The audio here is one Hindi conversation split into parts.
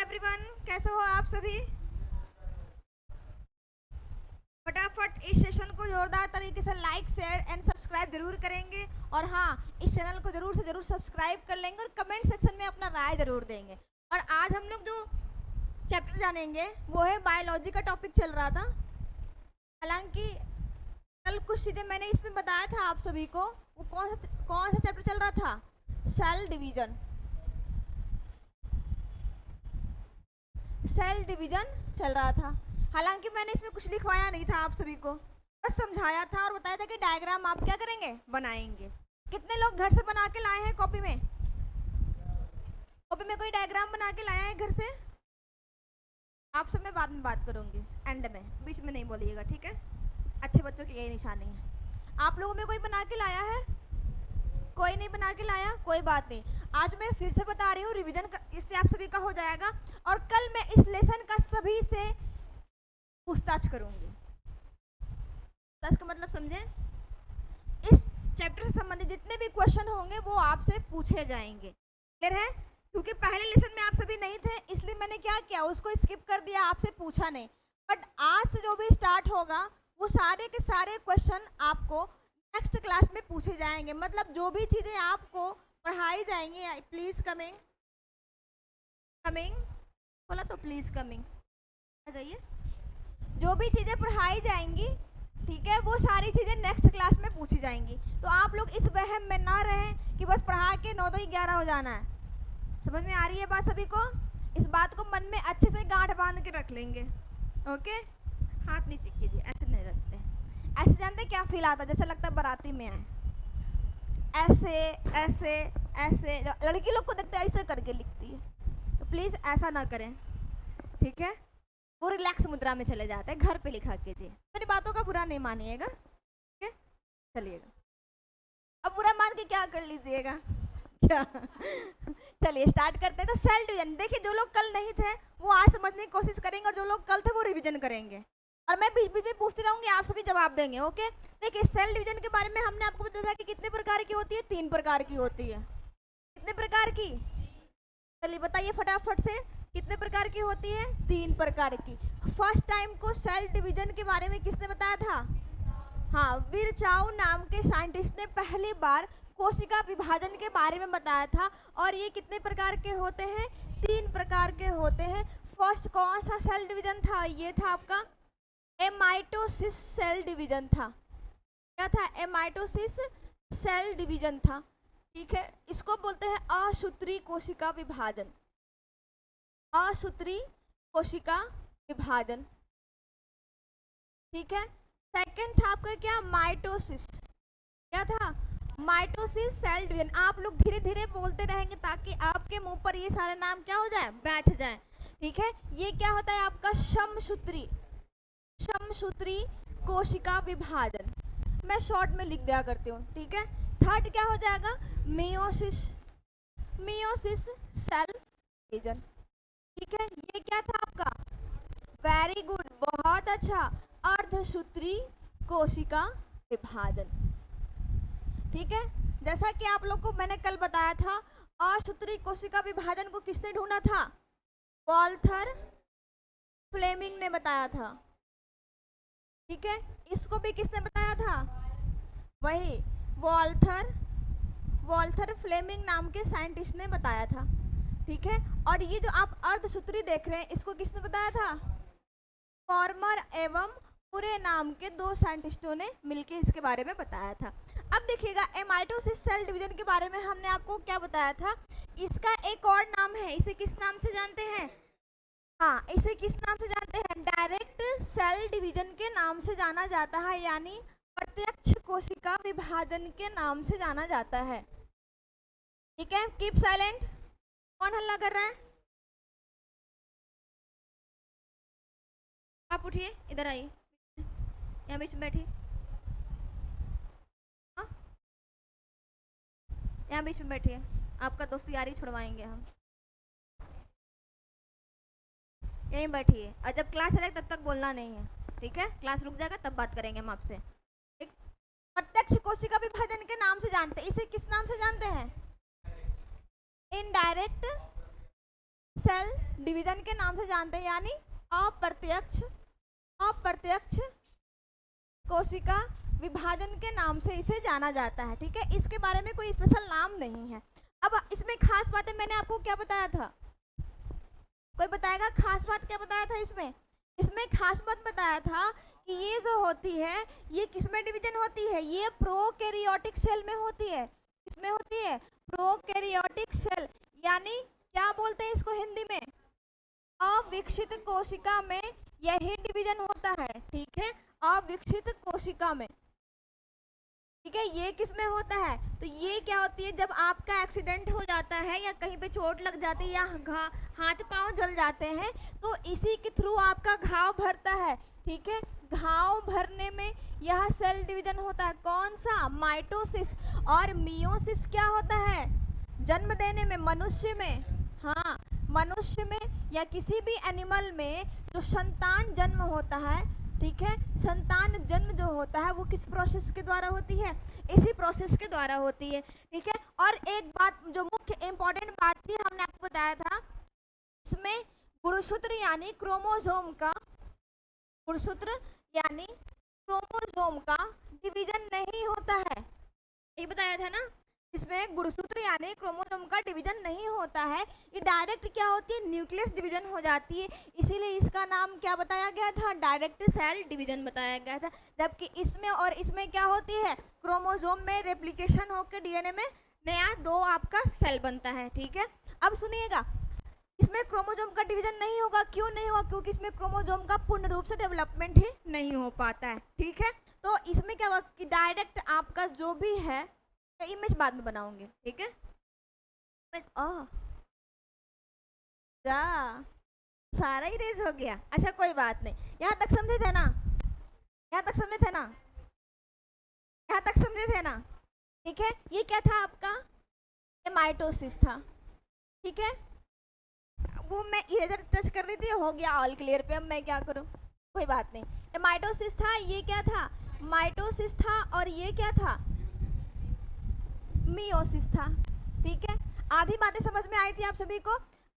एवरीवन, कैसे हो आप सभी। फटाफट इस सेशन को जोरदार तरीके से लाइक शेयर एंड सब्सक्राइब जरूर करेंगे। और हाँ, इस चैनल को जरूर से जरूर सब्सक्राइब कर लेंगे और कमेंट सेक्शन में अपना राय जरूर देंगे। और आज हम लोग जो चैप्टर जानेंगे वो है बायोलॉजी का टॉपिक चल रहा था। हालांकि कल कुछ चीज़ें मैंने इसमें बताया था आप सभी को। वो कौन सा चैप्टर चल रहा था? Cell division. सेल डिवीजन चल रहा था। हालांकि मैंने इसमें कुछ लिखवाया नहीं था आप सभी को, बस समझाया था और बताया था कि डायग्राम आप क्या करेंगे, बनाएंगे। कितने लोग घर से बना के लाए हैं? कॉपी में कोई डायग्राम बना के लाया है घर से? आप सब मैं बाद में बात करूंगी, एंड में, बीच में नहीं बोलिएगा, ठीक है? अच्छे बच्चों की यही निशानी है। आप लोगों में कोई बना के लाया है? कोई नहीं बना के लाया, कोई बात नहीं। आज मैं फिर से बता रही हूँ, रिवीजन इससे आप सभी का हो जाएगा। और कल मैं इस लेसन का सभी से पूछताछ करूंगी। पूछताछ का मतलब समझे? इस चैप्टर से संबंधित जितने भी क्वेश्चन होंगे वो आपसे पूछे जाएंगे। क्लियर है? क्योंकि पहले लेसन में आप सभी नहीं थे, इसलिए मैंने क्या किया, उसको स्किप कर दिया, आपसे पूछा नहीं। बट आज से जो भी स्टार्ट होगा वो सारे के सारे क्वेश्चन आपको नेक्स्ट क्लास में पूछे जाएंगे। मतलब जो भी चीज़ें आपको पढ़ाई जाएंगी, प्लीज़ कमिंग बोला तो प्लीज़ कमिंग आ जाइए। जो भी चीज़ें पढ़ाई जाएंगी, ठीक है, वो सारी चीज़ें नेक्स्ट क्लास में पूछी जाएंगी। तो आप लोग इस वहम में ना रहें कि बस पढ़ा के 9 तो 11 हो जाना है। समझ में आ रही है बात सभी को? इस बात को मन में अच्छे से गांठ बांध के रख लेंगे। ओके, हाथ नीचे कीजिए, ऐसे नहीं रखते। ऐसे जानते क्या फील आता है? जैसे लगता है बाराती में आए, ऐसे ऐसे ऐसे। लड़की लोग को देखते हैं ऐसे करके लिखती है, तो प्लीज़ ऐसा ना करें, ठीक है? वो रिलैक्स मुद्रा में चले जाते हैं। घर पे लिखा कीजिए, मेरी बातों का बुरा नहीं मानिएगा, ठीक है? चलिएगा, अब बुरा मान के क्या कर लीजिएगा क्या? चलिए स्टार्ट करते हैं। तो सेल डिवीजन देखिए, जो लोग कल नहीं थे वो आज समझने की कोशिश करेंगे, और जो लोग कल थे वो रिवीजन करेंगे। और मैं बीच बीच में पूछती रहूंगी, आप सभी जवाब देंगे। ओके, देखिए सेल डिवीजन के बारे में हमने आपको बताया कि कितने प्रकार की होती है? 3 प्रकार की होती है। कितने प्रकार की? चलिए बताइए फटाफट से, कितने प्रकार की होती है? 3 प्रकार की। फर्स्ट टाइम को सेल डिवीजन के बारे में किसने बताया था? हाँ, विरचाओ नाम के साइंटिस्ट ने पहली बार कोशिका विभाजन के बारे में बताया था। और ये कितने प्रकार के होते हैं? 3 प्रकार के होते हैं। फर्स्ट कौन सा सेल डिवीजन था? ये था आपका एमाइटोसिस सेल डिवीजन था। क्या था? एमाइटोसिस सेल डिवीजन था, ठीक है? इसको बोलते हैं असूत्री कोशिका विभाजन। असूत्री कोशिका विभाजन, ठीक है? सेकंड था आपका क्या? माइटोसिस। क्या था? Mitosis cell division. आप लोग धीरे धीरे बोलते रहेंगे ताकि आपके मुंह पर ये सारे नाम क्या हो जाए? बैठ जाए, ठीक है? ये क्या होता है आपका? समसूत्री कोशिका विभाजन। मैं शॉर्ट में लिख दिया करती हूँ, ठीक है? थर्ड क्या हो जाएगा? मियोसिस सेल डिवीजन, ठीक है? ये क्या था आपका? वेरी गुड, बहुत अच्छा, अर्धसूत्री कोशिका विभाजन, ठीक है? जैसा कि आप लोग को मैंने कल बताया था, असूत्री कोशिका विभाजन को किसने ढूंढा था? वॉल्थर फ्लेमिंग ने बताया था, ठीक है? इसको भी किसने बताया था? वही वॉल्थर फ्लेमिंग नाम के साइंटिस्ट ने बताया था, ठीक है? और ये जो आप अर्धसूत्री देख रहे हैं, इसको किसने बताया था? फॉर्मर एवं पूरे नाम के 2 साइंटिस्टों ने मिलकर इसके बारे में बताया था। अब देखिएगा, एमाइटोसिस सेल डिवीजन के बारे में हमने आपको क्या बताया था? इसका एक और नाम है। इसे किस नाम से जानते हैं? हाँ, इसे किस नाम से जानते हैं? डायरेक्ट सेल डिवीजन के नाम से जाना जाता है, यानी प्रत्यक्ष कोशिका विभाजन के नाम से जाना जाता है, ठीक है? Keep silent. कौन हल्ला कर रहा है? आप उठिए, इधर आइए, यहाँ बीच में बैठिए। हाँ, यहाँ बीच में बैठिए, आपका दोस्त यारी छुड़वाएंगे हम। यहीं बैठिए, और जब क्लास चलेगा तब तक बोलना नहीं है, ठीक है? क्लास रुक जाएगा तब बात करेंगे हम आपसे। प्रत्यक्ष कोशिका विभाजन के नाम से जानते हैं। इसे किस नाम से जानते हैं? इनडायरेक्ट सेल डिवीजन के नाम से जानते हैं, यानी अप्रत्यक्ष अप्रत्यक्ष कोशिका विभाजन के नाम से इसे जाना जाता है। ठीक है, इसके बारे में कोई स्पेशल नाम नहीं है। अब इसमें खास बातें मैंने आपको क्या बताया था, कोई बताएगा खास बात क्या बताया था इसमें? इसमें खास बात बताया था कि ये जो होती है ये किसमें डिवीजन होती है, ये प्रोकैरियोटिक सेल में होती है। किसमें होती है? प्रोकैरियोटिक सेल, यानी क्या बोलते हैं इसको हिंदी में? अविकसित कोशिका में यही डिवीजन होता है। ठीक है, अविकसित कोशिका में। ठीक है, ये किस में होता है? तो ये क्या होती है, जब आपका एक्सीडेंट हो जाता है या कहीं पे चोट लग जाती है या हाथ पांव जल जाते हैं तो इसी के थ्रू आपका घाव भरता है। ठीक है, घाव भरने में यह सेल डिवीजन होता है। कौन सा? माइटोसिस। और मियोसिस क्या होता है? जन्म देने में, मनुष्य में, हाँ मनुष्य में या किसी भी एनिमल में जो संतान जन्म होता है, ठीक है, संतान जन्म जो होता है वो किस प्रोसेस के द्वारा होती है? इसी प्रोसेस के द्वारा होती है। ठीक है, और एक बात जो मुख्य इंपॉर्टेंट बात थी, हमने आपको बताया था, इसमें गुणसूत्र यानी क्रोमोसोम का, गुणसूत्र यानी क्रोमोसोम का डिवीजन नहीं होता है। ये बताया था ना, इसमें गुणसूत्र यानी क्रोमोसोम का डिवीजन नहीं होता है, ये डायरेक्ट क्या होती है? न्यूक्लियस डिवीजन हो जाती है। इसीलिए इसका नाम क्या बताया गया था? डायरेक्ट सेल डिवीजन बताया गया था। जबकि इसमें और इसमें क्या होती है? क्रोमोसोम में रेप्लिकेशन होकर डीएनए में नया दो आपका सेल बनता है। ठीक है, अब सुनिएगा, इसमें क्रोमोसोम का डिवीजन नहीं होगा। क्यों नहीं होगा? क्योंकि इसमें क्रोमोसोम का पूर्ण रूप से डेवलपमेंट ही नहीं हो पाता है। ठीक है, तो इसमें क्या होगा कि डायरेक्ट आपका जो भी है, इमेज बाद में बनाऊंगी। ठीक है, जा सारा ही रेज हो गया। अच्छा कोई बात नहीं, यहाँ तक समझे थे ना? यहाँ तक समझे थे ना? यहाँ तक समझे थे ना? ठीक है, ये क्या था आपका? ये माइटोसिस था। ठीक है, वो मैं इरेजर टच कर रही थी, हो गया ऑल क्लियर पे। अब मैं क्या करूँ, कोई बात नहीं। ये माइटोसिस था, ये क्या था? माइटोसिस था, और ये क्या था? मियोसिस था। ठीक है, आधी बातें समझ में आई थी आप सभी को।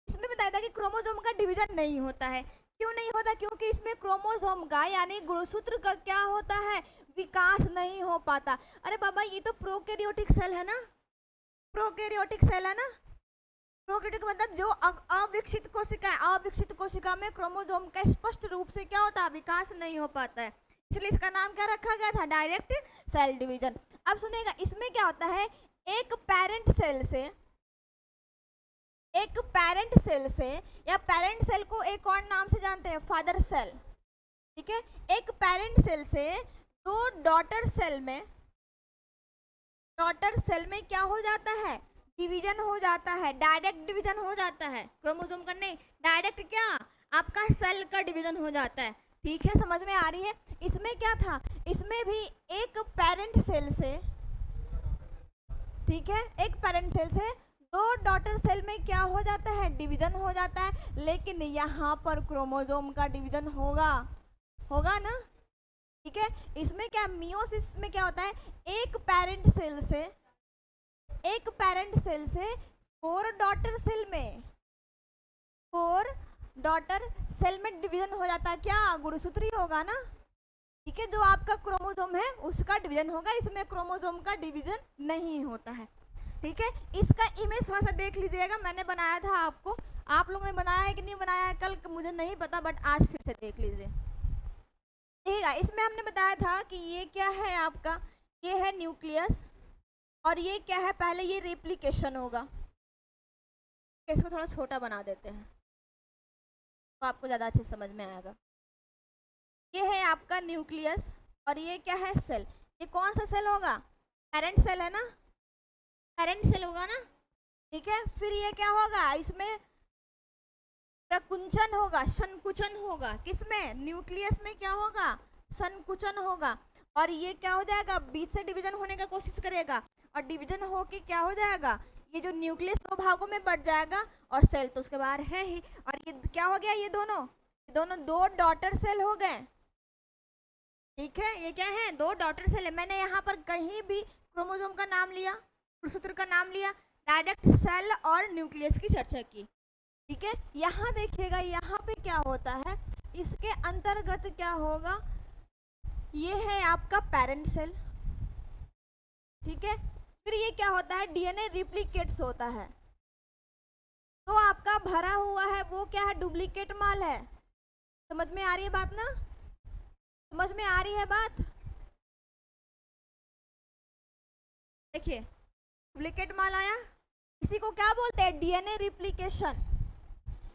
इसमें बताया था कि क्रोमोसोम का डिवीजन नहीं होता है। क्यों नहीं होता? क्योंकि इसमें क्रोमोसोम का यानी गुणसूत्र का क्या होता है? विकास नहीं हो पाता। अरे बाबा, ये तो प्रोकैरियोटिक सेल है ना, प्रोकैरियोटिक सेल है ना। प्रोकैरियोटिक मतलब जो अविकसित कोशिका है, अविकसित कोशिका में क्रोमोसोम का स्पष्ट रूप से क्या होता है? विकास नहीं हो पाता है। इसलिए इसका नाम क्या रखा गया था? Direct cell division. अब सुनिएगा, इसमें क्या होता है, एक पेरेंट सेल से या पेरेंट सेल को एक और नाम से जानते हैं, फादर सेल। ठीक है, एक पेरेंट सेल से दो डॉटर सेल में क्या हो जाता है? डिवीजन हो जाता है, डायरेक्ट डिवीजन हो जाता है। क्रोमोसोम का नहीं, डायरेक्ट क्या आपका सेल का डिवीजन हो जाता है। ठीक है, समझ में आ रही है? इसमें क्या था? इसमें भी एक पेरेंट सेल से, ठीक है, एक पेरेंट सेल से दो डॉटर सेल में क्या हो जाता है? डिवीजन हो जाता है। लेकिन यहाँ पर क्रोमोसोम का डिवीजन होगा ना। ठीक है, इसमें क्या, मियोसिस में क्या होता है? एक पेरेंट सेल से फोर डॉटर सेल में डिवीजन हो जाता है। क्या? गुणसूत्र ही होगा ना। ठीक है, जो आपका क्रोमोसोम है उसका डिवीजन होगा, इसमें क्रोमोसोम का डिवीजन नहीं होता है। ठीक है, इसका इमेज थोड़ा सा देख लीजिएगा, मैंने बनाया था आपको। आप लोगों ने बनाया है कि नहीं बनाया है कल मुझे नहीं पता, बट आज फिर से देख लीजिए। ठीक है, इसमें हमने बताया था कि ये क्या है आपका? ये है न्यूक्लियस, और ये क्या है? पहले ये रेप्लिकेशन होगा। इसको थोड़ा छोटा बना देते हैं तो आपको ज़्यादा अच्छे समझ में आएगा। ये है आपका न्यूक्लियस, और ये क्या है? सेल। ये कौन सा सेल होगा? पेरेंट सेल है ना, पेरेंट सेल होगा ना। ठीक है, फिर ये क्या होगा? इसमें प्रकुंचन होगा, संकुचन होगा। किसमें? न्यूक्लियस में क्या होगा? संकुचन होगा। और ये क्या हो जाएगा? बीच से डिवीजन होने का कोशिश करेगा, और डिवीजन होके क्या हो जाएगा? ये जो न्यूक्लियस दो भागों में बढ़ जाएगा, और सेल तो उसके बाहर है ही। और ये क्या हो गया? ये दोनों दो डॉटर सेल हो गए। ठीक है, ये क्या है? दो डॉटर सेल है। मैंने यहाँ पर कहीं भी क्रोमोसोम का नाम लिया, गुणसूत्र का नाम लिया, डायरेक्ट सेल और न्यूक्लियस की चर्चा की। ठीक है, यहाँ देखिएगा, यहाँ पे क्या होता है, इसके अंतर्गत क्या होगा, ये है आपका पेरेंट सेल। ठीक है, फिर ये क्या होता है, डीएनए रिप्लिकेट्स होता है। तो आपका भरा हुआ है वो क्या है, डुप्लीकेट माल है। समझ में आ रही है बात ना, समझ में आ रही है बात। देखिए डुप्लीकेट माल आया, इसी को क्या बोलते हैं, डीएनए रिप्लिकेशन।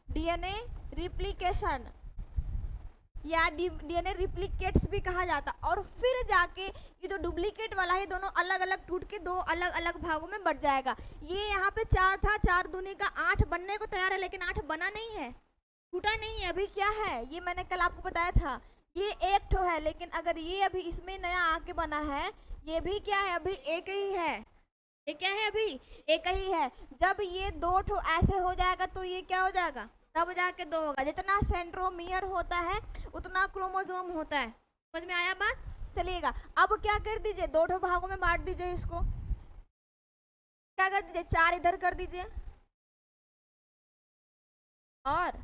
डीएनए रिप्लिकेशन या डीएनए रिप्लिकेट्स भी कहा जाता। और फिर जाके ये जो डुप्लीकेट वाला है दोनों अलग अलग टूट के दो अलग अलग भागों में बढ़ जाएगा। ये यहाँ पे 4 था, 4 दूनी का 8 बनने को तैयार है, लेकिन 8 बना नहीं है, टूटा नहीं है। अभी क्या है, ये मैंने कल आपको बताया था, ये एक ठो है, लेकिन अगर ये अभी इसमें नया आके बना है, ये भी क्या है, अभी एक ही है। ये क्या है, अभी एक ही है। जब ये 2 ठो ऐसे हो जाएगा तो ये क्या हो जाएगा, तब जाके 2 होगा। जितना सेंट्रोमियर होता है उतना क्रोमोसोम होता है। समझ में आया बात। चलिएगा, अब क्या कर दीजिए, 2 ठो भागों में बांट दीजिए इसको। क्या कर दीजिए, 4 इधर कर दीजिए और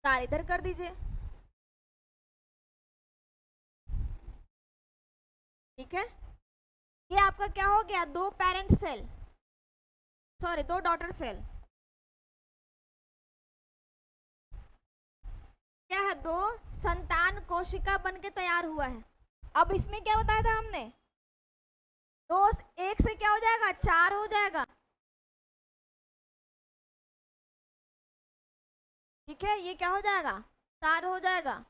4 इधर कर दीजिए। ठीक है, ये आपका क्या हो गया, 2 parent cell, sorry 2 daughter cell. क्या है, 2 संतान कोशिका बन के तैयार हुआ है। अब इसमें क्या बताया था हमने, 2 1 से क्या हो जाएगा, 4 हो जाएगा। ठीक है, ये क्या हो जाएगा, 4 हो जाएगा।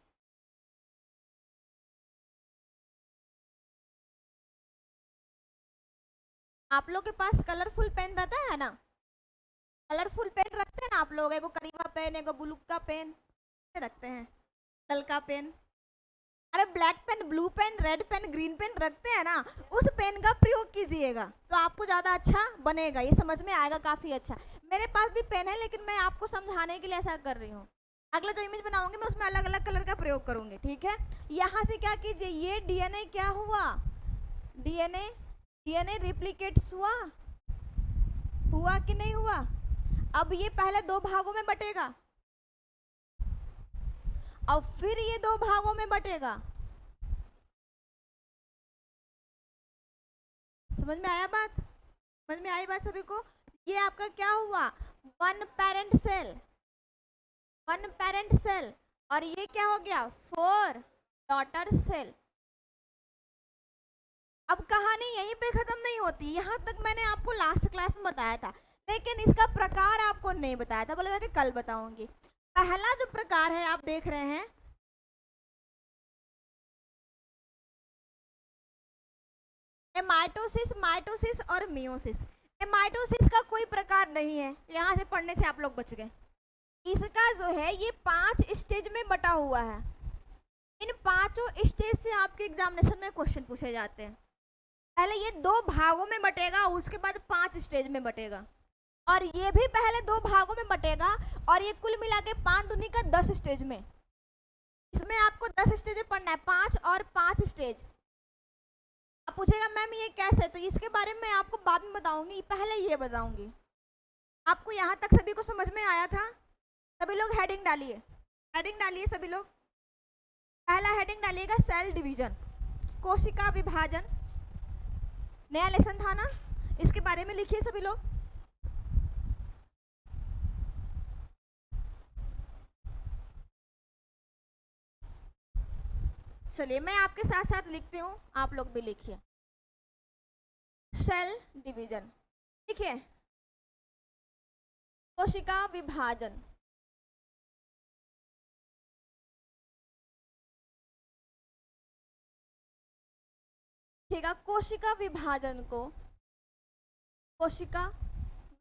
आप लोग के पास कलरफुल पेन रहता है ना, कलरफुल पेन रखते हैं ना आप लोग, एगो करीबा पेन, एगो ब्लू का पेन रखते हैं, कल का पेन, अरे black pen, blue pen, red pen, green pen रखते हैं ना, उस पेन का प्रयोग कीजिएगा तो आपको ज़्यादा अच्छा बनेगा, ये समझ में आएगा काफ़ी अच्छा। मेरे पास भी पेन है, लेकिन मैं आपको समझाने के लिए ऐसा कर रही हूँ। अगला जो इमेज बनाऊंगी मैं उसमें अलग अलग कलर का प्रयोग करूंगी। ठीक है, यहाँ से क्या कीजिए, ये डीएनए क्या हुआ, डीएनए डीएनए रिप्लिकेट्स हुआ, हुआ कि नहीं हुआ। अब ये पहले 2 भागों में बटेगा, और फिर ये 2 भागों में बटेगा। समझ में आया बात, समझ में आई बात सभी को। ये आपका क्या हुआ, 1 पेरेंट सेल, 1 पेरेंट सेल, और ये क्या हो गया, 4 डॉटर सेल। अब कहानी यहीं पे खत्म नहीं होती, यहाँ तक मैंने आपको लास्ट क्लास में बताया था, लेकिन इसका प्रकार आपको नहीं बताया था, बोला था कि कल बताऊंगी। पहला जो प्रकार है आप देख रहे हैं, माइटोसिस, माइटोसिस और मियोसिस। माइटोसिस का कोई प्रकार नहीं है, यहाँ से पढ़ने से आप लोग बच गए। इसका जो है ये 5 स्टेज में बटा हुआ है। इन 5 स्टेज से आपके एग्जामिनेशन में क्वेश्चन पूछे जाते हैं। पहले ये 2 भागों में बटेगा, उसके बाद 5 स्टेज में बटेगा, और ये भी पहले 2 भागों में बटेगा, और ये कुल मिला के 5 दूनी का 10 स्टेज में। इसमें आपको 10 स्टेज पढ़ना है, 5 और 5 स्टेज। अब पूछेगा मैम ये कैसे, तो इसके बारे में आपको बाद में बताऊंगी, पहले ये बताऊंगी। आपको यहाँ तक सभी को समझ में आया था। सभी लोग हेडिंग डालिए, हेडिंग डालिए सभी लोग। पहला हेडिंग डालिएगा सेल डिवीजन, कोशिका विभाजन। नया लेसन था ना, इसके बारे में लिखिए सभी लोग। चलिए मैं आपके साथ साथ लिखती हूँ, आप लोग भी लिखिए। सेल डिवीजन, देखिए कोशिका विभाजन। ठीक है, कोशिका विभाजन को, कोशिका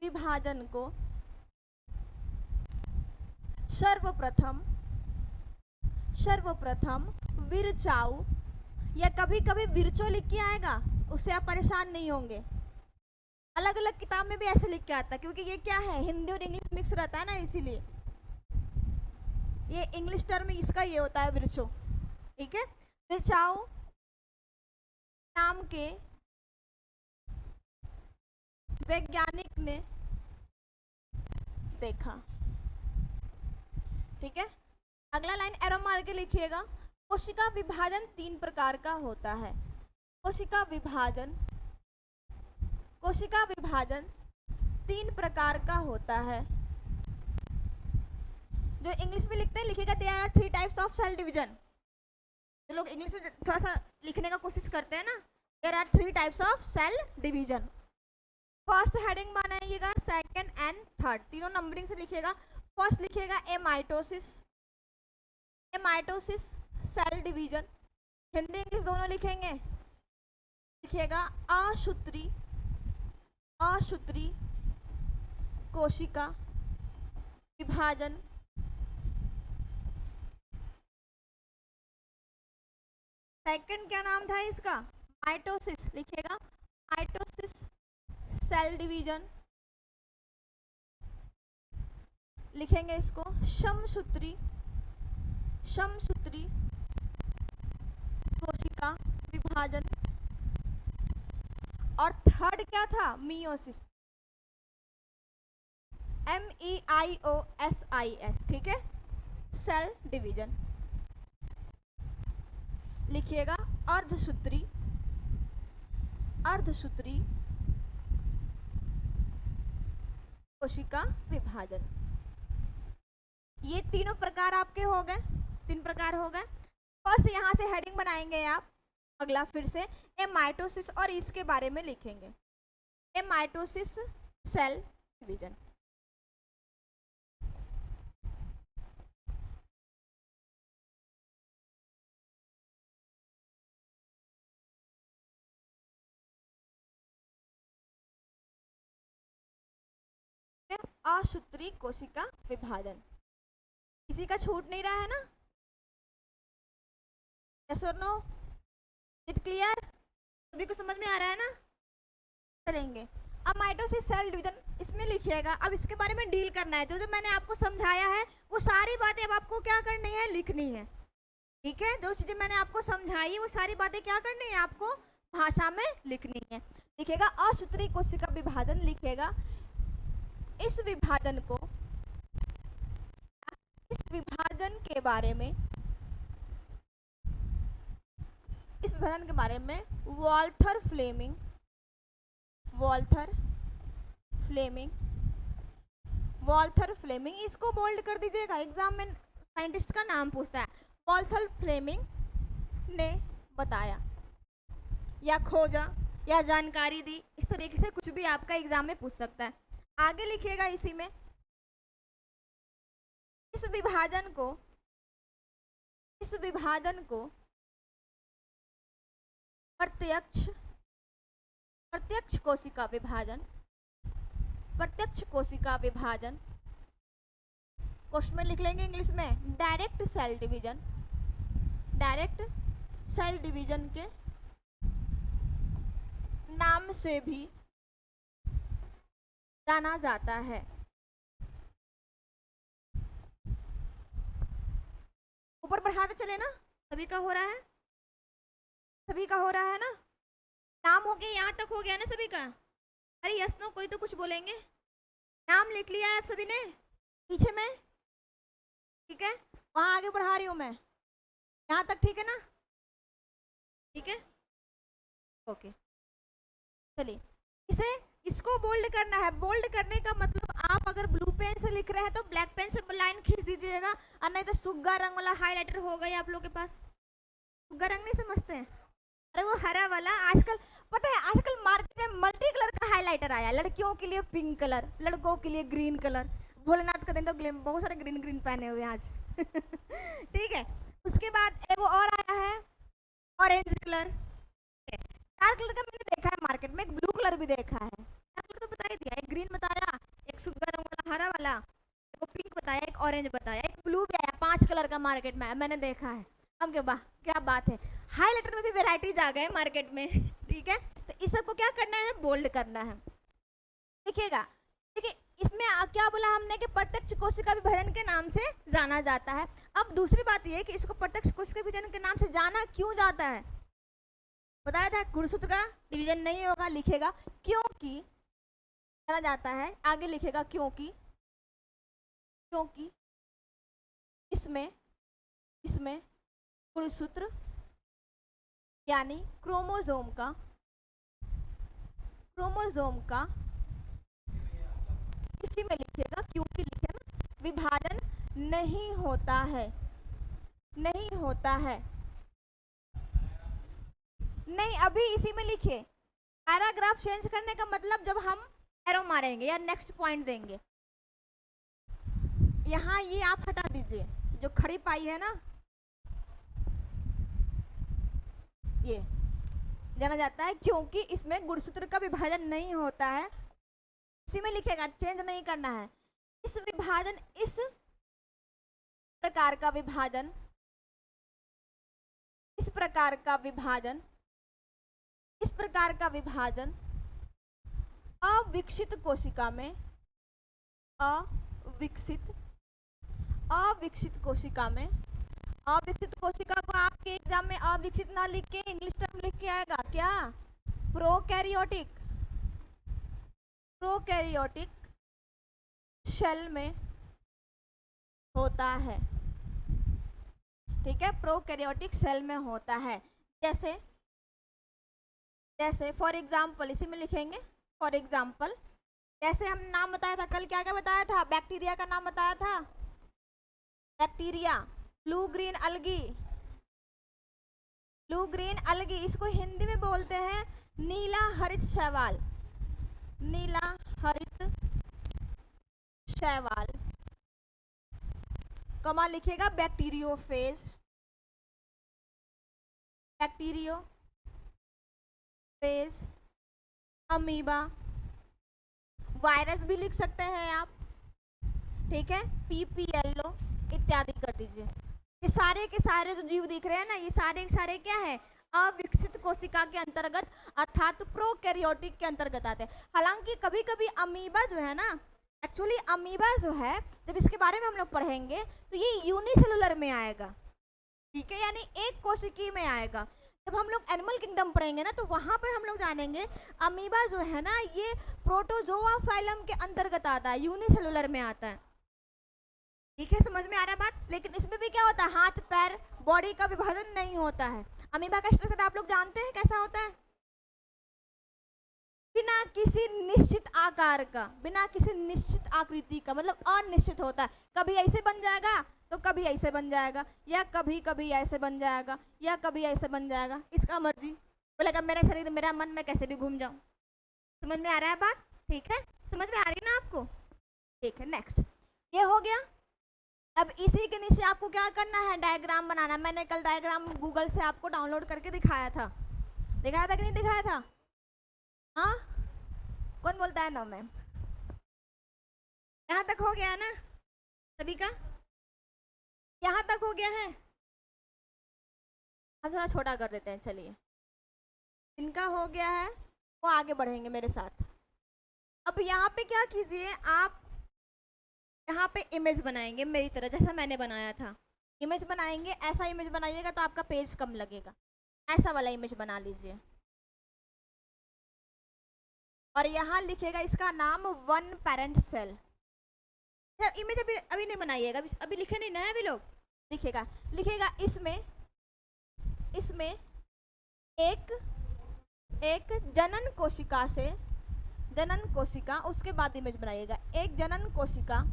विभाजन को सर्वप्रथम, सर्वप्रथम विरचाऊ, या कभी कभी विरचो लिख के आएगा, उससे आप परेशान नहीं होंगे। अलग अलग किताब में भी ऐसे लिख के आता है, क्योंकि ये क्या है, हिंदी और इंग्लिश मिक्स रहता है ना, इसीलिए ये इंग्लिश टर्म इसका ये होता है विरचो। ठीक है, विरचाऊ नाम के वैज्ञानिक ने देखा। ठीक है, अगला लाइन एरो मार के लिखिएगा। कोशिका विभाजन 3 प्रकार का होता है। कोशिका विभाजन 3 प्रकार का होता है। जो इंग्लिश में लिखते हैं लिखिएगा there are 3 types of cell division. जो लोग इंग्लिश में थोड़ा सा लिखने का कोशिश करते हैं ना, there are 3 types of cell division. First heading बनाइएगा, सेकंड एंड थर्ड तीनों नंबरिंग से लिखिएगा। फर्स्ट लिखिएगा amitosis cell division, Hindi English दोनों लिखेंगे। लिखिएगा असूत्री कोशिका विभाजन। सेकंड क्या नाम था इसका? माइटोसिस। लिखिएगा माइटोसिस सेल डिवीजन। लिखेंगे इसको समसूत्री कोशिका विभाजन। और थर्ड क्या था? Meiosis, MEIOSIS। ठीक है, सेल डिवीजन। लिखिएगा अर्धसूत्री कोशिका विभाजन। ये तीनों प्रकार आपके हो गए, 3 प्रकार हो गए। फर्स्ट यहां से हेडिंग बनाएंगे आप। अगला फिर से एमाइटोसिस और इसके बारे में लिखेंगे, एमाइटोसिस सेल डिवीजन। असूत्री कोशिका विभाजन, किसी का छूट नहीं रहा है ना? यस और नो? It clear? सभी को समझ में आ रहा है ना? चलेंगे अब माइटोसिस सेल डिवीजन, इसमें लिखिएगा। अब इसके बारे में डील करना है। जो मैंने आपको समझाया है वो सारी बातें अब आपको क्या करनी है? लिखनी है। ठीक है, जो चीजें मैंने आपको समझाई वो सारी बातें क्या करनी है? आपको भाषा में लिखनी है। लिखेगा असूत्री कोशिका विभाजन। लिखेगा इस विभाजन के बारे में, वॉल्थर फ्लेमिंग, इसको बोल्ड कर दीजिएगा, एग्जाम में साइंटिस्ट का नाम पूछता है। वॉल्थर फ्लेमिंग ने बताया या खोजा या जानकारी दी, इस तरीके से कुछ भी आपका एग्जाम में पूछ सकता है। आगे लिखिएगा इसी में, इस विभाजन को प्रत्यक्ष कोशिका विभाजन, क्वेश्चन में लिख लेंगे इंग्लिश में डायरेक्ट सेल डिवीजन के नाम से भी जाना जाता है। ऊपर बढ़ाते चले ना, सभी का हो रहा है ना? नाम हो गया, यहाँ तक हो गया ना सभी का? अरे यस नो, कोई तो कुछ बोलेंगे। नाम लिख लिया है आप सभी ने पीछे में? ठीक है, वहां आगे बढ़ा रही हूं मैं, यहाँ तक ठीक है ना? ठीक है, ओके। चलिए इसको बोल्ड करना है। बोल्ड करने का मतलब आप अगर ब्लू पेन से लिख रहे हैं तो ब्लैक पेन से लाइन खींच दीजिएगा, और नहीं तो सुग्गा रंग वाला हाइलाइटर होगा ही आप लोग के पास। सुग्गा रंग नहीं समझते हैं? अरे वो हरा वाला, आजकल पता है आजकल मार्केट में मल्टी कलर का हाइलाइटर आया। लड़कियों के लिए पिंक कलर, लड़कों के लिए ग्रीन कलर। भोलेनाथ का दिन तो बहुत सारे ग्रीन पहने हुए आज। ठीक है, उसके बाद एक और आया है ऑरेंज कलर। डार्क कलर का मैंने देखा है मार्केट में, एक ब्लू कलर भी देखा है। डार्क कलर तो बता ही दिया, एक ग्रीन बताया, एक सुग्गा रंग वाला हरा वाला, एक पिंक बताया, एक ऑरेंज बताया, एक ब्लू भी आया। 5 कलर का मार्केट में मैंने देखा है। हम क्या बात है, हाइलाइटर में भी वेराइटीज आ गए मार्केट में। ठीक है, तो इस सबको क्या करना है? बोल्ड करना है। देखिएगा, देखिए इसमें क्या बोला हमने कि प्रत्यक्ष कोशिका विभाजन के नाम से जाना जाता है। अब दूसरी बात ये कि इसको प्रत्यक्ष कोशिका विभाजन के नाम से जाना क्यों जाता है? बताया था गुणसूत्र का डिवीजन नहीं होगा। लिखेगा क्योंकि जाना जाता है, आगे लिखेगा क्योंकि क्योंकि इसमें इसमें गुणसूत्र यानी क्रोमोसोम का इसी में लिखिएगा, क्योंकि लिखे ना, विभाजन नहीं होता है, नहीं होता है। नहीं, अभी इसी में लिखिए। पैराग्राफ चेंज करने का मतलब जब हम एरो मारेंगे या नेक्स्ट पॉइंट देंगे। यहाँ ये आप हटा दीजिए, जो खड़ी पाई है ना, ये जाना जाता है क्योंकि इसमें गुणसूत्र का विभाजन नहीं होता है। इसी में लिखेगा, चेंज नहीं करना है। इस प्रकार का विभाजन, इस प्रकार का विभाजन अविकसित कोशिका में, अविकसित कोशिका को आपके एग्जाम में अविकसित ना लिख के इंग्लिश टर्म लिख के आएगा क्या? प्रोकैरियोटिक शेल में होता है, ठीक है, प्रोकैरियोटिक सेल में होता है। जैसे फॉर एग्जाम्पल इसी में लिखेंगे, फॉर एग्जाम्पल जैसे हम नाम बताया था कल, क्या क्या बताया था? बैक्टीरिया का नाम बताया था, बैक्टीरिया, ब्लू ग्रीन अलगी, इसको हिंदी में बोलते हैं नीला हरित शैवाल, नीला हरित शैवाल। कमा लिखिएगा बैक्टीरियोफेज, अमीबा, वायरस भी लिख सकते हैं आप, ठीक है, PPLO इत्यादि कर दीजिए। ये सारे के सारे जो जीव दिख रहे हैं ना, ये सारे के सारे क्या है? अविकसित कोशिका के अंतर्गत अर्थात प्रोकैरियोटिक के अंतर्गत आते हैं। हालांकि कभी कभी अमीबा जो है ना, एक्चुअली अमीबा जो है, जब इसके बारे में हम लोग पढ़ेंगे तो ये यूनिसेलुलर में आएगा, ठीक है, यानी एक कोशिकी में आएगा। जब हम लोग एनिमल किंगडम पढ़ेंगे ना, तो वहां पर हम लोग जानेंगे अमीबा जो है ना, ये प्रोटोजोआ फाइलम के अंतर्गत आता है, यूनिसेलुलर में आता है, ठीक है, समझ में आ रहा है बात? लेकिन इसमें भी क्या होता है? हाथ पैर बॉडी का विभाजन नहीं होता है। अमीबा का स्ट्रक्चर आप लोग जानते हैं कैसा होता है? बिना किसी निश्चित आकार का, बिना किसी निश्चित आकृति का, मतलब अनिश्चित होता है। कभी ऐसे बन जाएगा तो कभी ऐसे बन जाएगा, या कभी कभी ऐसे बन जाएगा, या कभी ऐसे बन जाएगा, इसका मर्जी। बोलेगा मेरा शरीर मेरा मन, में कैसे भी घूम जाऊं। समझ में आ रहा है बात? ठीक है, समझ में आ रही है ना आपको? ठीक है, नेक्स्ट ये हो गया। अब इसी के नीचे आपको क्या करना है? डायग्राम बनाना। मैंने कल डायग्राम गूगल से आपको डाउनलोड करके दिखाया था कि नहीं दिखाया था? हाँ, कौन बोलता है नो मैम? यहाँ तक हो गया है ना सभी का? यहाँ तक हो गया है? हम थोड़ा छोटा कर देते हैं, चलिए। इनका हो गया है, वो आगे बढ़ेंगे मेरे साथ। अब यहाँ पे क्या कीजिए, आप यहाँ पे इमेज बनाएंगे मेरी तरह, जैसा मैंने बनाया था। इमेज बनाएंगे, ऐसा इमेज बनाइएगा तो आपका पेज कम लगेगा। ऐसा वाला इमेज बना लीजिए और यहाँ लिखेगा इसका नाम वन पेरेंट सेल। इमेज अभी नहीं बनाइएगा, अभी लिखे नहीं ना है अभी लोग। लिखेगा इसमें एक जनन कोशिका, उसके बाद इमेज बनाइएगा। एक जनन कोशिका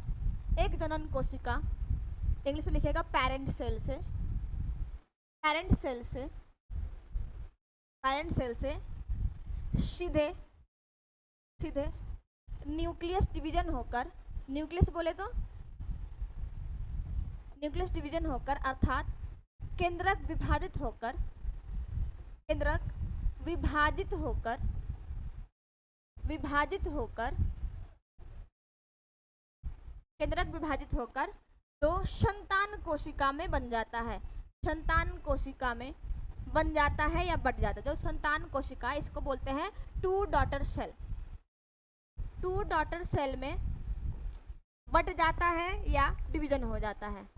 इंग्लिश में लिखेगा पेरेंट सेल से सीधे न्यूक्लियस डिवीजन होकर, न्यूक्लियस बोले तो न्यूक्लियस डिवीजन होकर, अर्थात केंद्रक विभाजित होकर तो संतान कोशिका में बन जाता है। संतान कोशिका में बन जाता है या बढ़ जाता है। जो संतान कोशिका, इसको बोलते हैं टू डॉटर सेल में बट जाता है या डिवीजन हो जाता है।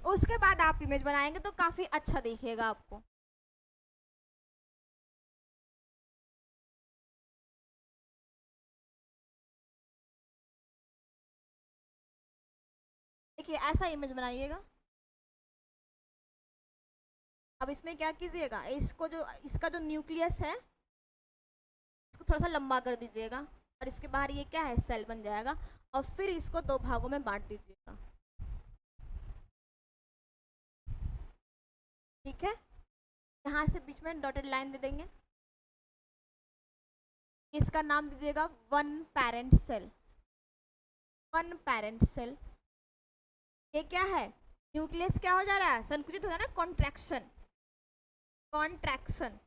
उसके बाद आप इमेज बनाएंगे तो काफी अच्छा दिखेगा आपको। देखिए ऐसा इमेज बनाइएगा। अब इसमें क्या कीजिएगा, इसको जो इसका जो न्यूक्लियस है इसको थोड़ा सा लंबा कर दीजिएगा और इसके बाहर ये क्या है, सेल बन जाएगा। और फिर इसको दो भागों में बांट दीजिएगा। ठीक है, यहाँ से बीच में डॉटेड लाइन दे देंगे। इसका नाम दीजिएगा one parent cell. One parent cell. ये क्या है, न्यूक्लियस क्या हो जा रहा है, संकुचित हो जा रहा है, कॉन्ट्रैक्शन। Contraction,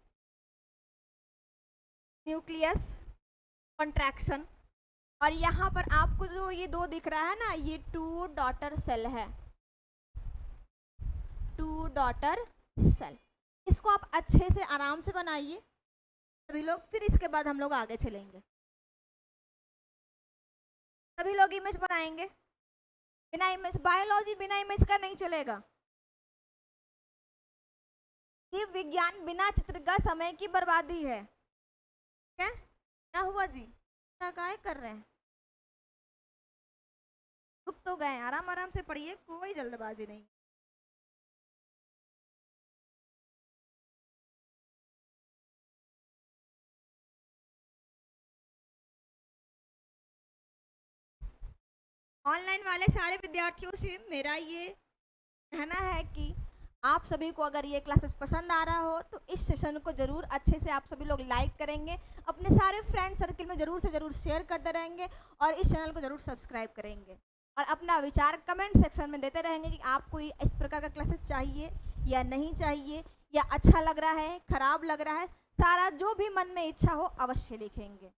nucleus contraction. और यहाँ पर आपको जो ये दो दिख रहा है ना, ये टू डॉटर सेल है, टू डॉटर सेल। इसको आप अच्छे से आराम से बनाइए सभी लोग, फिर इसके बाद हम लोग आगे चलेंगे। सभी लोग इमेज बनाएंगे, बिना इमेज, बायोलॉजी बिना इमेज का नहीं चलेगा। ये विज्ञान बिना चित्र का समय की बर्बादी है। क्या क्या हुआ जी, क्या काय कर रहे हैं, रुक तो गए, आराम आराम से पढ़िए, कोई जल्दबाजी नहीं। ऑनलाइन वाले सारे विद्यार्थियों से मेरा ये कहना है कि आप सभी को अगर ये क्लासेस पसंद आ रहा हो तो इस सेशन को जरूर अच्छे से आप सभी लोग लाइक करेंगे, अपने सारे फ्रेंड सर्कल में जरूर से जरूर शेयर करते रहेंगे और इस चैनल को जरूर सब्सक्राइब करेंगे और अपना विचार कमेंट सेक्शन में देते रहेंगे कि आपको इस प्रकार का क्लासेस चाहिए या नहीं चाहिए, या अच्छा लग रहा है, खराब लग रहा है, सारा जो भी मन में इच्छा हो अवश्य लिखेंगे।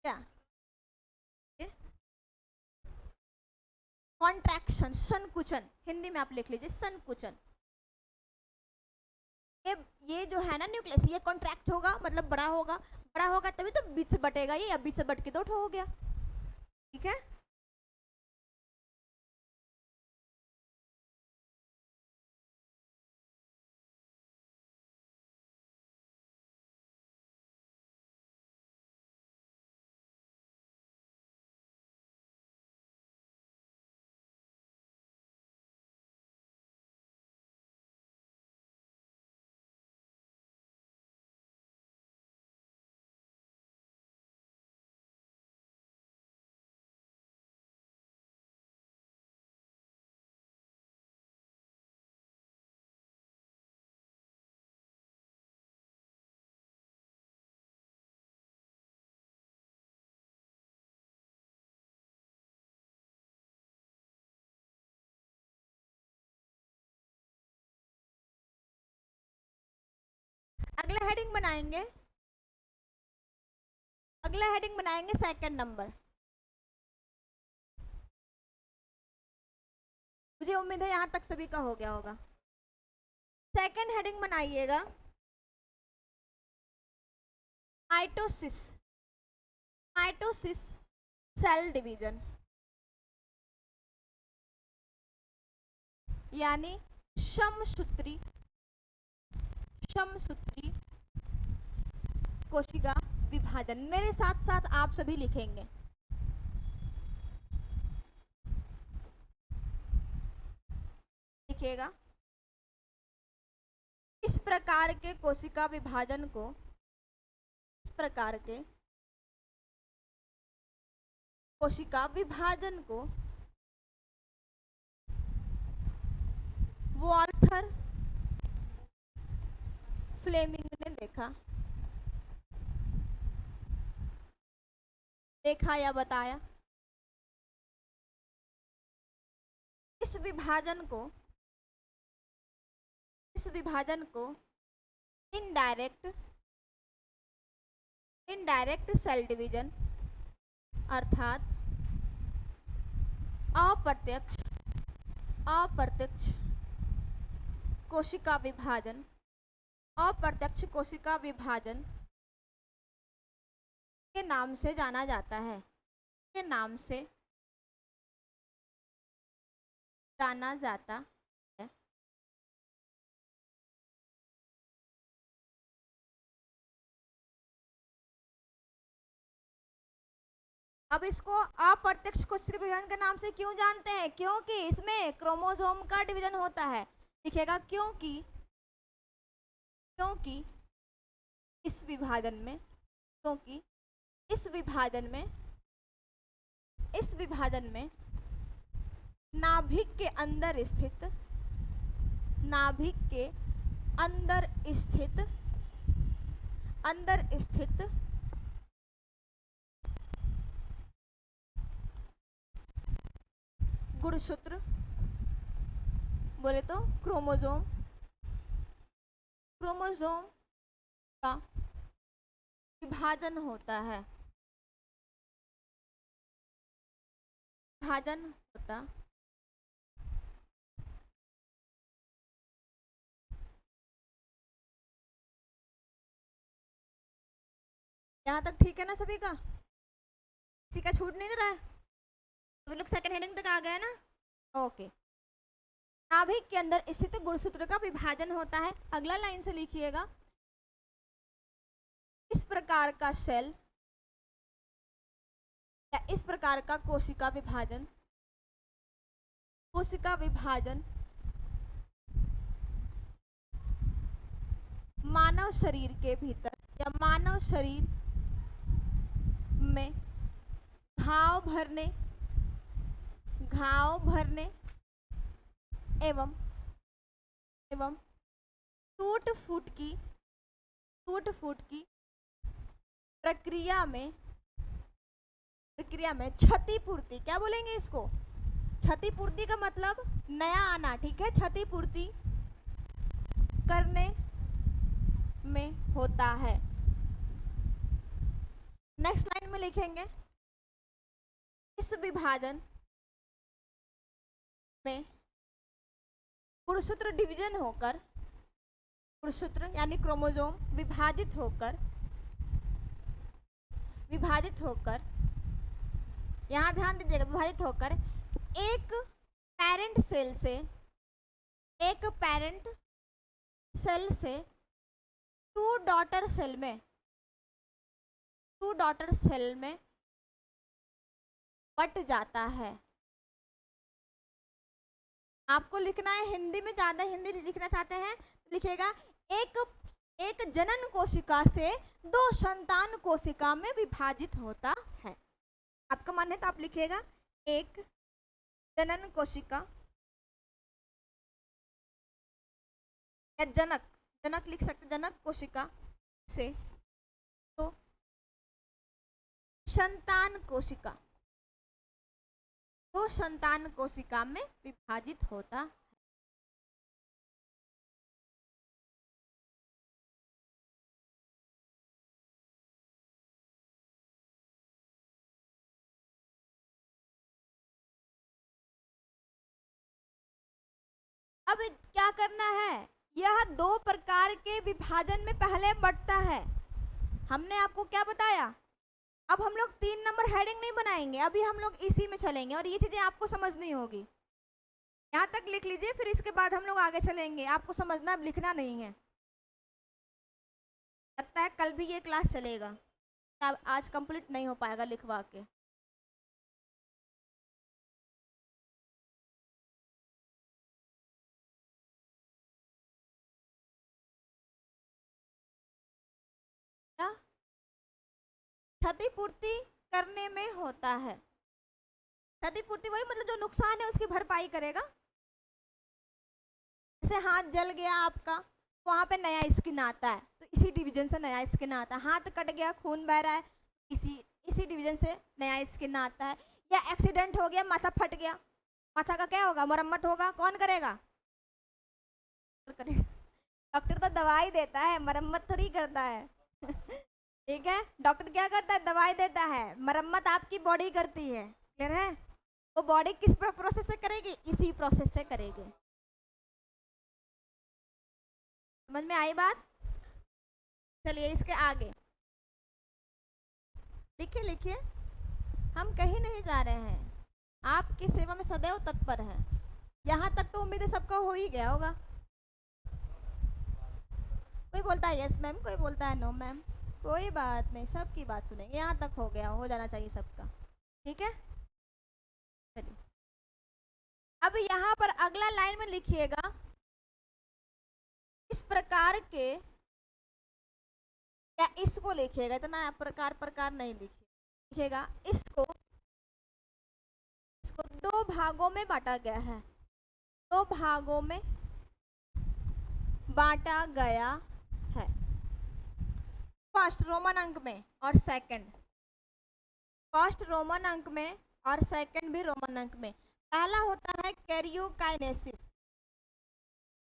क्या कॉन्ट्रैक्शन, संकुचन, हिंदी में आप लिख लीजिए संकुचन। ये जो है ना न्यूक्लियस, ये कॉन्ट्रैक्ट होगा मतलब बड़ा होगा, बड़ा होगा तभी तो बीच से बटेगा, ये अब बीच से बट के दो हो गया। ठीक है, अगला हेडिंग बनाएंगे, अगला हेडिंग बनाएंगे सेकंड नंबर। मुझे उम्मीद है यहाँ तक सभी का हो गया होगा। सेकंड हेडिंग बनाइएगा माइटोसिस। माइटोसिस सेल डिवीजन, यानी समसूत्री, समसूत्री कोशिका विभाजन। मेरे साथ साथ आप सभी लिखेंगे। लिखिएगा, इस प्रकार के कोशिका विभाजन को, इस प्रकार के कोशिका विभाजन को वॉल्थर फ्लेमिंग ने देखा या बताया। इस विभाजन को इनडायरेक्ट सेल डिवीजन अर्थात अप्रत्यक्ष कोशिका विभाजन के नाम से जाना जाता है। के नाम से जाना जाता है। अब इसको अप्रत्यक्ष कोशिका विभाजन के नाम से क्यों जानते हैं? क्योंकि इसमें क्रोमोसोम का डिवीजन होता है। लिखेगा क्योंकि इस विभाजन में नाभिक के अंदर स्थित गुणसूत्र बोले तो क्रोमोसोम का विभाजन होता है। यहाँ तक ठीक है ना सभी का? किसी का छूट नहीं रहा है? सभी लोग सेकंड हेडिंग तक आ गए ना? ओके। नाभिक के अंदर स्थित गुणसूत्र का विभाजन होता है। अगला लाइन से लिखिएगा, इस प्रकार का सेल या इस प्रकार का कोशिका विभाजन मानव शरीर के भीतर या मानव शरीर में घाव भरने एवं टूट फूट की प्रक्रिया में क्षतिपूर्ति, क्या बोलेंगे इसको? क्षतिपूर्ति का मतलब नया आना, ठीक है? क्षतिपूर्ति करने में होता है। नेक्स्ट लाइन में लिखेंगे, इस विभाजन में गुणसूत्र डिवीजन होकर, गुणसूत्र यानी क्रोमोसोम विभाजित होकर यहाँ ध्यान दीजिएगा, विभाजित होकर एक पैरेंट सेल से टू डॉटर सेल में बट जाता है। आपको लिखना है हिंदी में, ज्यादा हिंदी लिखना चाहते हैं तो लिखिएगा, एक जनन कोशिका से दो संतान कोशिका में विभाजित होता है। आपका मन है तो आप लिखिएगा, एक जनन कोशिका या जनक लिख सकते, जनक कोशिका से तो संतान कोशिका में विभाजित होता है। अब क्या करना है? यह दो प्रकार के विभाजन में पहले बढ़ता है। हमने आपको क्या बताया? अब हम लोग 3 नंबर हेडिंग नहीं बनाएंगे, अभी हम लोग इसी में चलेंगे और ये चीजें आपको समझनी होगी। यहाँ तक लिख लीजिए, फिर इसके बाद हम लोग आगे चलेंगे। आपको समझना, अब लिखना नहीं है। लगता है कल भी ये क्लास चलेगा, अब आज कंप्लीट नहीं हो पाएगा लिखवा के। क्षतिपूर्ति करने में होता है। क्षतिपूर्ति वही मतलब जो नुकसान है उसकी भरपाई करेगा। जैसे हाथ जल गया आपका, वहाँ पे नया स्किन आता है, तो इसी डिवीजन से नया स्किन आता है। हाथ कट गया, खून बह रहा है, इसी इसी डिवीजन से नया स्किन आता है। या एक्सीडेंट हो गया, माथा फट गया, माथा का क्या होगा, मरम्मत होगा, कौन करेगा? करेगा। डॉक्टर तो दवाई देता है, मरम्मत थोड़ी करता है। ठीक है, डॉक्टर क्या करता है, दवाई देता है, मरम्मत आपकी बॉडी करती है। क्लियर है? वो बॉडी किस प्रोसेस से करेगी, इसी प्रोसेस से करेगी। समझ में आई बात? चलिए इसके आगे लिखिए, लिखिए। हम कहीं नहीं जा रहे हैं, आपकी सेवा में सदैव तत्पर है। यहाँ तक तो उम्मीद है सबका हो ही गया होगा। कोई बोलता है यस मैम, कोई बोलता है नो मैम, कोई बात नहीं, सबकी बात सुनेंगे। यहाँ तक हो गया, हो जाना चाहिए सबका। ठीक है, चलिए अब यहाँ पर अगला लाइन में लिखिएगा, इस प्रकार के, या इसको लिखिएगा, इतना प्रकार प्रकार नहीं लिखिएगा। इसको इसको दो भागों में बांटा गया है, दो भागों में बांटा गया है। फर्स्ट रोमन अंक में और सेकंड, फर्स्ट रोमन अंक में और सेकंड भी रोमन अंक में। पहला होता है कैरियोकाइनेसिस,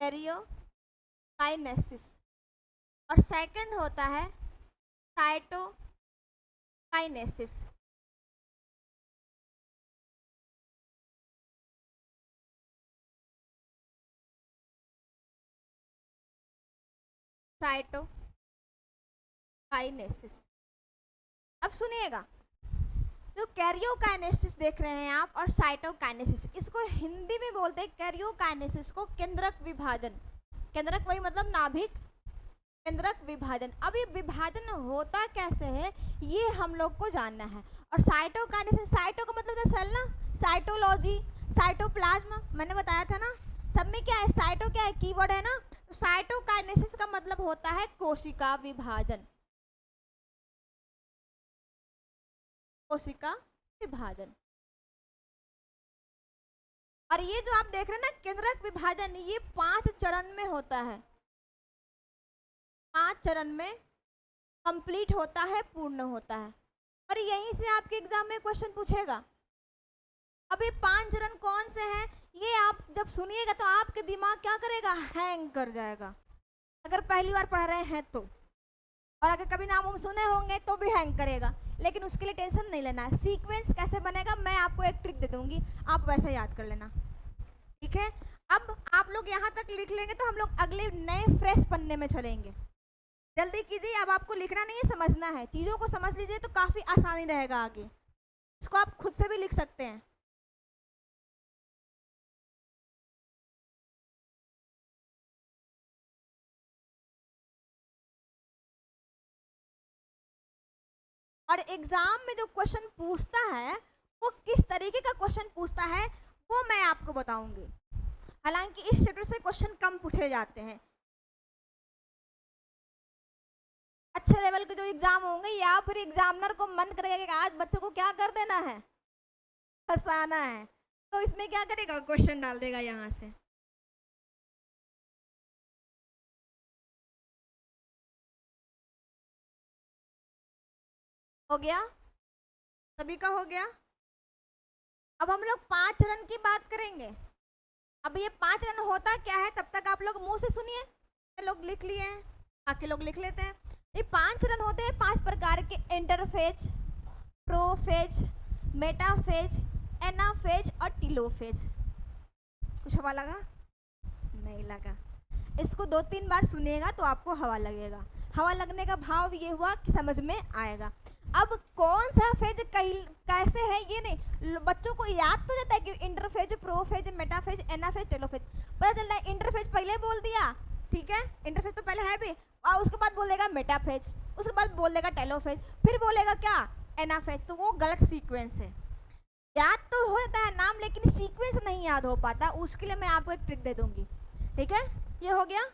कैरियोकाइनेसिस, और सेकंड होता है साइटोकाइनेसिस। साइटोकाइनेसिस। अब सुनिएगा, जो कैरियोकाइनेसिस देख रहे हैं आप और साइटोकाइनेसिस, इसको हिंदी में बोलते हैं कैरियोकाइनेसिस को केंद्रक विभाजन। केंद्रक वही मतलब नाभिक, केंद्रक विभाजन। अब ये विभाजन होता कैसे है, ये हम लोग को जानना है। और साइटोकाइनेसिस, साइटो का मतलब सेल ना, साइटोलॉजी, साइटोप्लाज्म, मैंने बताया था ना। सब में क्या है, साइटो क्या है, कीवर्ड है ना। तो साइटोकाइनेसिस का मतलब होता है कोशिका विभाजन, कोशिका विभाजन। और ये जो आप देख रहे हैं ना केंद्रक विभाजन, ये 5 चरण में होता है, 5 चरण में कंप्लीट होता है, पूर्ण होता है। और यहीं से आपके एग्जाम में क्वेश्चन पूछेगा। अब ये 5 चरण कौन से हैं, ये आप जब सुनिएगा तो आपके दिमाग क्या करेगा, हैंग कर जाएगा, अगर पहली बार पढ़ रहे हैं तो। और अगर कभी नाम सुने होंगे तो भी हैंग करेगा, लेकिन उसके लिए टेंशन नहीं लेना है। सीक्वेंस कैसे बनेगा, मैं आपको एक ट्रिक दे दूंगी, आप वैसे याद कर लेना। ठीक है, अब आप लोग यहाँ तक लिख लेंगे तो हम लोग अगले नए फ्रेश पन्ने में चलेंगे। जल्दी कीजिए, अब आपको लिखना नहीं है, समझना है। चीज़ों को समझ लीजिए तो काफ़ी आसानी रहेगा आगे। इसको आप खुद से भी लिख सकते हैं। और एग्जाम में जो क्वेश्चन पूछता है वो किस तरीके का क्वेश्चन पूछता है वो मैं आपको बताऊंगी। हालांकि इस चैप्टर से क्वेश्चन कम पूछे जाते हैं। अच्छे लेवल के जो एग्जाम होंगे, या फिर एग्जामिनर को मन करेगा कि आज बच्चों को क्या कर देना है, फंसाना है, तो इसमें क्या करेगा, क्वेश्चन डाल देगा यहाँ से। हो गया, सभी का हो गया। अब हम लोग 5 चरण की बात करेंगे। अब ये 5 चरण होता क्या है, तब तक आप लोग मुंह से सुनिए। लोग लिख लिए हैं, बाकी लोग लिख लेते हैं। ये 5 चरण होते हैं 5 प्रकार के, इंटरफेज, प्रोफेज, मेटाफेज, एनाफेज और टीलोफेज। कुछ हवा लगा? नहीं लगा। इसको 2-3 बार सुनिएगा तो आपको हवा लगेगा। हवा लगने का भाव ये हुआ कि समझ में आएगा। अब कौन सा फेज कैसे है ये नहीं, बच्चों को याद तो जाता है कि interphase, prophase, metaphase, anaphase, telophase. पता चलता है इंटरफेज पहले बोल दिया, ठीक है, इंटरफेज तो पहले है भी, और उसके बाद बोलेगा मेटाफेज, उसके बाद बोल देगा टेलोफेज, फिर बोलेगा क्या, एनाफेज। तो वो गलत सीक्वेंस है। याद तो हो जाता है नाम, लेकिन सीक्वेंस नहीं याद हो पाता। उसके लिए मैं आपको एक ट्रिक दे दूंगी। ठीक है, ये हो गया।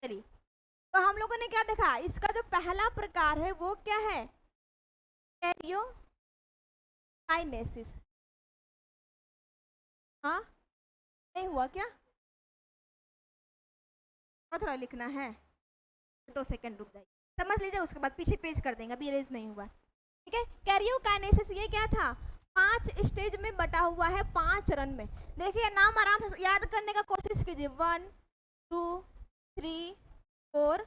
चलिए, तो हम लोगों ने क्या देखा, इसका जो पहला प्रकार है वो क्या है, कैरियोकाइनेसिस। हाँ, नहीं हुआ क्या? थोड़ा थोड़ा लिखना है, 2 सेकंड रुक जाइए, समझ लीजिए, उसके बाद पीछे पेज कर देंगे, अभी इरेज नहीं हुआ। ठीक है, कैरियोकाइनेसिस ये क्या था, 5 स्टेज में बटा हुआ है, 5 चरण में। देखिए नाम आराम से याद करने का कोशिश कीजिए, 1 2 3 4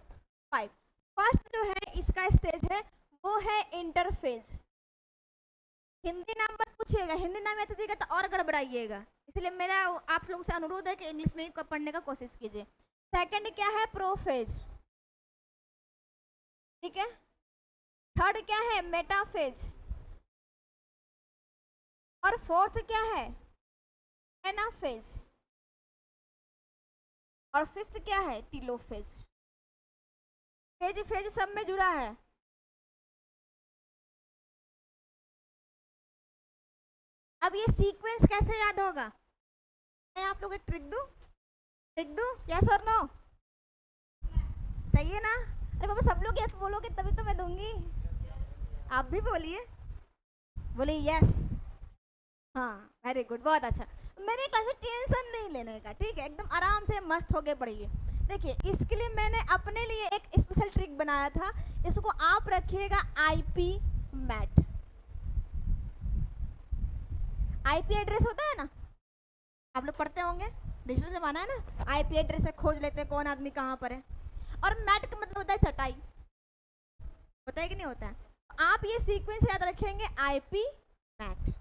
5। फर्स्ट जो है इसका स्टेज है वो है इंटरफेज। हिंदी नाम मत पूछिएगा, हिंदी नाम याद कीजिएगा तो और गड़बड़ाइएगा, इसलिए मेरा आप लोगों से अनुरोध है कि इंग्लिश में ही पढ़ने का कोशिश कीजिए। सेकंड क्या है, प्रोफेज। ठीक है, थर्ड क्या है, मेटाफेज, और फोर्थ क्या है, एनाफेज, और फिफ्थ क्या है, टीलोफेज। फेज फेज सब में जुड़ा है। अब ये सीक्वेंस कैसे याद होगा, मैं आप लोग एक ट्रिक दूं, यस और नो, चाहिए ना? अरे बाबा सब लोग यस बोलोगे तभी तो मैं दूंगी, आप भी बोलिए, बोलिए यस। हाँ वेरी गुड, बहुत अच्छा। मेरे क्लास में टेंशन नहीं लेने का, ठीक है, एकदम आराम से मस्त होके पढ़िए। देखिए इसके लिए मैंने अपने लिए एक स्पेशल ट्रिक बनाया था, इसको आप रखिएगा आईपी मैट। आईपी एड्रेस होता है ना, आप लोग पढ़ते होंगे, डिजिटल जमाना है ना, आईपी एड्रेस से खोज लेते हैं कौन आदमी कहाँ पर है। और मैट का मतलब होता है चटाई, होता है कि नहीं होता है? तो आप ये सीक्वेंस याद रखेंगे, आईपी मैट।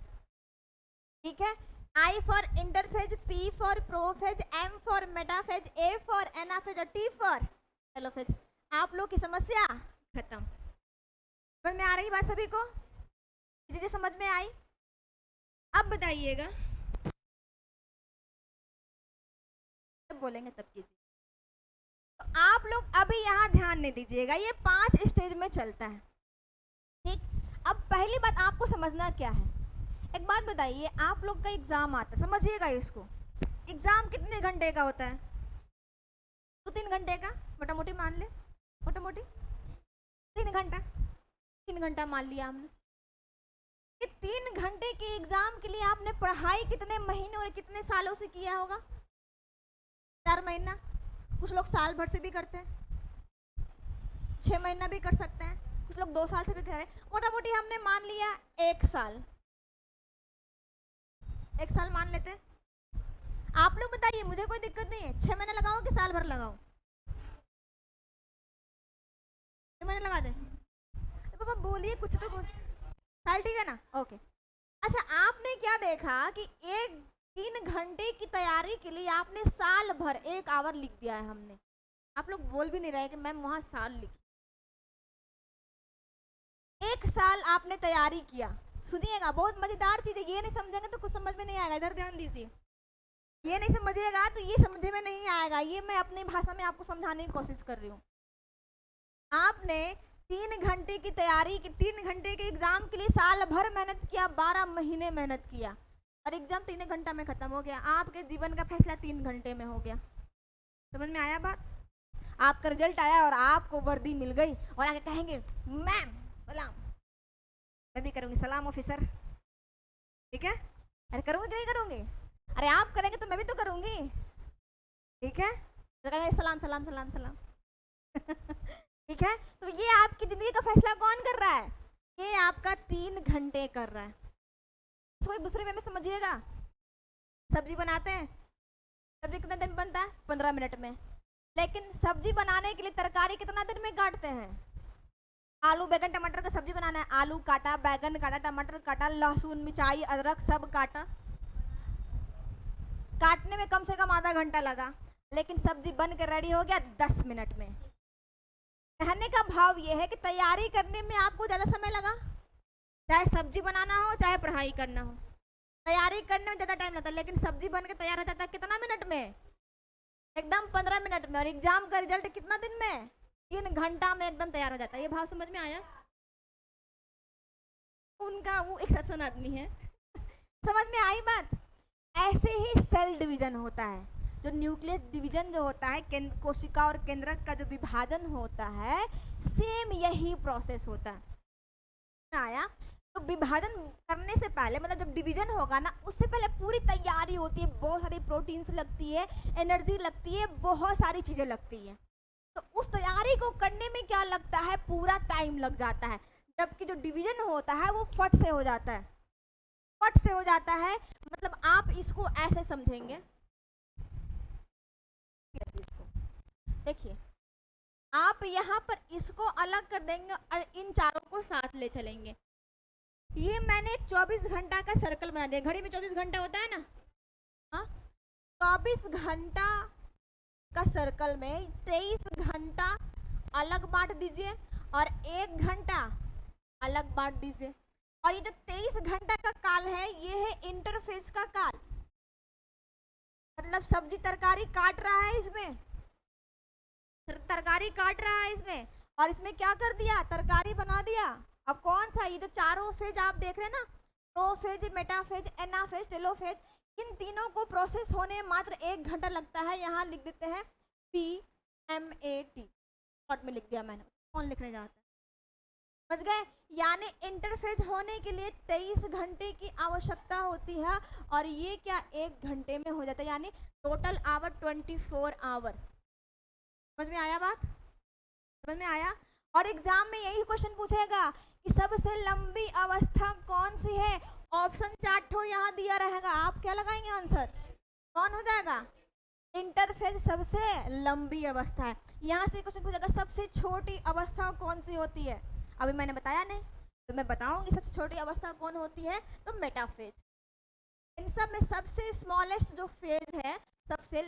ठीक है, I for interphase, P for prophase, M for metaphase, A for anaphase और T फॉर टेलोफेज। आप लोग की समस्या खत्म। समझ में आ रही बात सभी को? चीजें समझ में आई? अब बताइएगा, जब बोलेंगे तब कीजिए। तो आप लोग अभी यहाँ ध्यान नहीं दीजिएगा, ये 5 स्टेज में चलता है। ठीक, अब पहली बात आपको समझना क्या है, एक बात बताइए, आप लोग का एग्जाम आता है, समझिएगा इसको, एग्जाम कितने घंटे का होता है? 2-3 घंटे का, मोटा मोटी मान ले, मोटा मोटी 3 घंटा मान लिया हमने। कि 3 घंटे के एग्जाम के लिए आपने पढ़ाई कितने महीने और कितने सालों से किया होगा? 4 महीना, कुछ लोग साल भर से भी करते हैं, 6 महीना भी कर सकते हैं, कुछ लोग 2 साल से भी कर रहे हैं। मोटा मोटी हमने मान लिया 1 साल, 1 साल मान लेते हैं। आप लोग बताइए, मुझे कोई दिक्कत नहीं है, 6 महीने लगाऊं कि साल भर लगाऊं? 6 महीने लगा दे? पापा बोलिए कुछ तो बोल, साल ठीक है ना? ओके। अच्छा आपने क्या देखा कि 3 घंटे की तैयारी के लिए आपने साल भर 1 आवर लिख दिया है हमने। आप लोग बोल भी नहीं रहे कि मैम वहां साल लिखी। 1 साल आपने तैयारी किया। सुनिएगा, बहुत मजेदार चीज है, ये नहीं समझेंगे तो कुछ समझ में नहीं आएगा, इधर ध्यान दीजिए। ये नहीं समझिएगा तो ये समझे में नहीं आएगा, ये मैं अपनी भाषा में आपको समझाने की कोशिश कर रही हूँ। आपने 3 घंटे की तैयारी की, 3 घंटे के एग्जाम के लिए साल भर मेहनत किया, 12 महीने मेहनत किया, और एग्जाम 3 घंटा में खत्म हो गया। आपके जीवन का फैसला 3 घंटे में हो गया। समझ में आया बात? आपका रिजल्ट आया और आपको वर्दी मिल गई और आके कहेंगे मैम सलाम, मैं भी करूंगी सलाम ऑफिसर, ठीक है? अरे करूंगी कि नहीं करूंगी? अरे आप करेंगे तो मैं भी तो करूंगी, ठीक है? तो कहेंगे सलाम सलाम सलाम सलाम। ठीक है, तो ये आपकी जिंदगी का फैसला कौन कर रहा है? ये आपका 3 घंटे कर रहा है। इसको एक दूसरे वे में समझिएगा। सब्जी बनाते हैं, सब्जी कितने दिन बनता है? 15 मिनट में। लेकिन सब्जी बनाने के लिए तरकारी कितना दिन में काटते हैं? आलू बैगन टमाटर का सब्जी बनाना है, आलू काटा, बैगन काटा, टमाटर काटा, लहसुन मिर्चाई अदरक सब काटा, काटने में कम से कम आधा घंटा लगा, लेकिन सब्जी बन के रेडी हो गया 10 मिनट में। कहने का भाव यह है कि तैयारी करने में आपको ज़्यादा समय लगा, चाहे सब्जी बनाना हो चाहे पढ़ाई करना हो। तैयारी करने में ज़्यादा टाइम लगता है, लेकिन सब्जी बन के तैयार हो जाता है कितना मिनट में? एकदम 15 मिनट में। और एग्जाम का रिजल्ट कितना दिन में? 3 घंटा में एकदम तैयार हो जाता है। ये भाव समझ में आया? उनका वो एक्सेप्शन आदमी है। समझ में आई बात? ऐसे ही सेल डिवीजन होता है, जो न्यूक्लियस डिवीजन जो होता है, कोशिका और केंद्रक का जो विभाजन होता है, सेम यही प्रोसेस होता है। आया? तो विभाजन करने से पहले मतलब जब डिवीजन होगा ना, उससे पहले पूरी तैयारी होती है, बहुत सारी प्रोटीन्स लगती है, एनर्जी लगती है, बहुत सारी चीज़ें लगती हैं। तो उस तैयारी को करने में क्या लगता है, पूरा टाइम लग जाता है। जबकि जो डिवीजन होता है वो फट से हो जाता है, फट से हो जाता है। मतलब आप इसको ऐसे समझेंगे, देखिए आप यहाँ पर इसको अलग कर देंगे और इन चारों को साथ ले चलेंगे। ये मैंने 24 घंटा का सर्कल बना दिया, घड़ी में 24 घंटा होता है ना, हाँ, 24 घंटा का सर्कल में 23 घंटा अलग बांट दीजिए और 1 घंटा अलग बांट दीजिए। और ये जो 23 घंटा का काल है, ये है इंटरफेस का काल। मतलब सब्जी तरकारी काट रहा है, इसमें तरकारी काट रहा है इसमें, और इसमें क्या कर दिया, तरकारी बना दिया। अब कौन सा, ये जो चारों फेज आप देख रहे हैं ना, प्रोफेज, मेटाफेज, एनाफेज, टेलोफेज, इन तीनों को प्रोसेस होने में मात्र 1 घंटा लगता है। यहाँ लिख देते हैं PMAT, शॉर्ट में लिख दिया मैंने, कौन लिखने जाता है, समझ गए। यानी इंटरफेज होने के लिए 23 घंटे की आवश्यकता होती है, और ये क्या 1 घंटे में हो जाता है, यानी टोटल आवर 24 आवर। समझ में आया बात, समझ में आया। और एग्जाम में यही क्वेश्चन पूछेगा कि सबसे लंबी अवस्था कौन सी है। ऑप्शन चार्ट हो यहाँ दिया रहेगा, आप क्या लगाएंगे आंसर, कौन हो जाएगा, इंटरफेज सबसे लंबी अवस्था है। यहाँ से क्वेश्चन पूछेगा सबसे छोटी अवस्था कौन सी होती है, अभी मैंने बताया नहीं तो मैं बताऊंगी सबसे छोटी अवस्था कौन होती है, तो मेटाफेज। इन सब में सबसे स्मॉलेस्ट जो फेज है, सबसे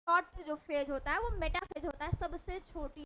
शॉर्ट जो फेज होता है वो मेटाफेज होता है, सबसे छोटी